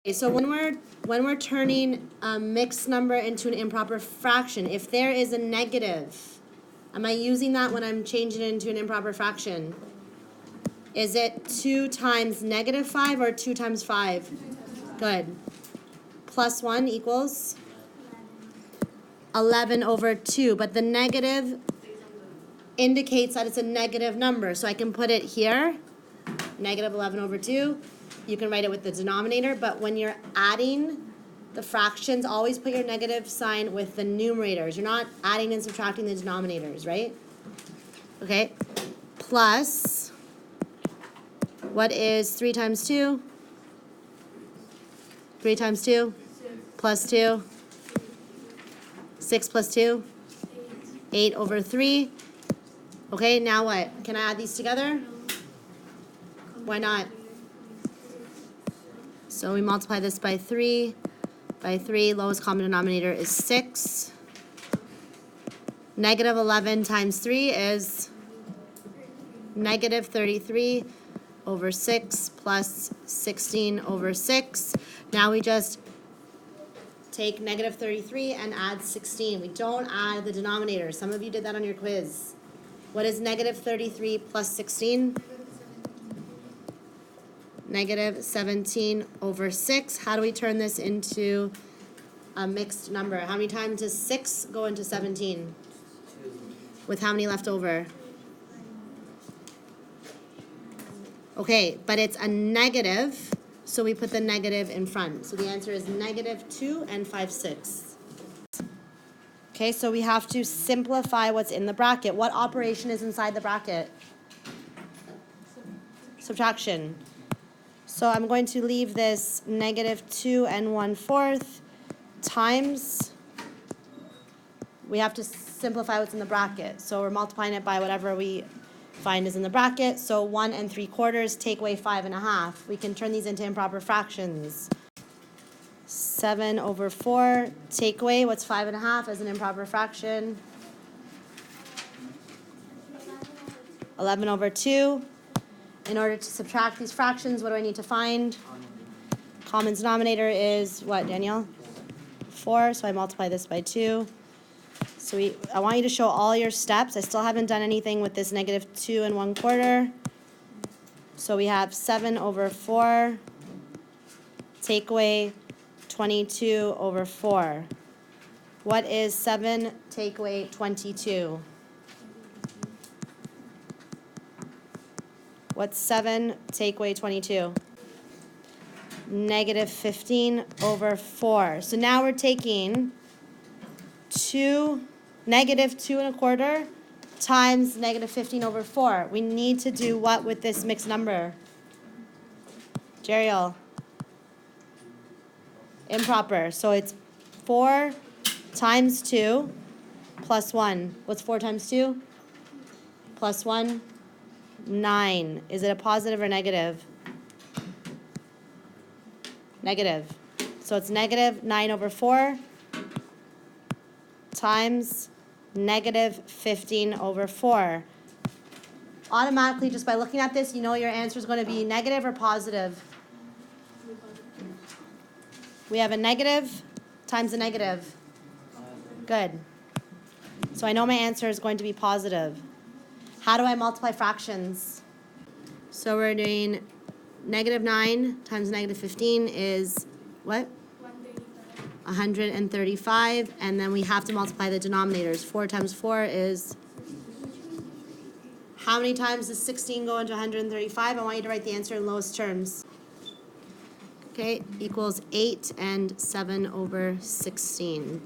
Okay, so when we're turning a mixed number into an improper fraction, if there is a negative, am I using that when I'm changing it into an improper fraction? Is it 2 times negative 5 or 2 times 5? Good. Plus 1 equals 11 over 2, but the negative indicates that it's a negative number, so I can put it here, negative 11 over 2. You can write it with the denominator, but when you're adding the fractions, always put your negative sign with the numerators. You're not adding and subtracting the denominators, right? Okay, plus, what is 3 times 2? 3 times 2? Plus 2? 6 plus 2? 8 over 3. Okay, now what? Can I add these together? Why not? So we multiply this by 3. By 3, lowest common denominator is 6. Negative 11 times 3 is negative 33 over 6 plus 16 over 6. Now we just take negative 33 and add 16. We don't add the denominator. Some of you did that on your quiz. What is negative 33 plus 16? Negative 17 over 6. How do we turn this into a mixed number? How many times does 6 go into 17? With how many left over? Okay, but it's a negative, so we put the negative in front. So the answer is negative 2 and 5/6. Okay, so we have to simplify what's in the bracket. What operation is inside the bracket? Subtraction. So I'm going to leave this negative 2 and 1/4 times, we have to simplify what's in the bracket. So we're multiplying it by whatever we find is in the bracket. So 1 3/4, take away 5 1/2. We can turn these into improper fractions. 7 over 4, take away, what's 5 1/2 as an improper fraction? 11 over 2. In order to subtract these fractions, what do I need to find? Common denominator is what, Danielle? 4, so I multiply this by 2. So I want you to show all your steps. I still haven't done anything with this negative 2 and 1/4. So we have 7 over 4, take away 22 over 4. What is 7 take away 22? What's 7 take away 22? Negative 15 over 4. So now we're taking negative 2 1/4 times negative 15 over 4. We need to do what with this mixed number? Jeriel? Improper. So it's 4 times 2 plus 1. What's 4 times 2? Plus 1? 9. Is it a positive or negative? Negative. So it's negative 9 over 4 times negative 15 over 4. Automatically, just by looking at this, you know your answer is going to be negative or positive. We have a negative times a negative. Good. So I know my answer is going to be positive. How do I multiply fractions? So we're doing negative 9 times negative 15 is what? 135. And then we have to multiply the denominators. 4 times 4 is... How many times does 16 go into 135? I want you to write the answer in lowest terms. Okay, equals 8 and 7 over 16.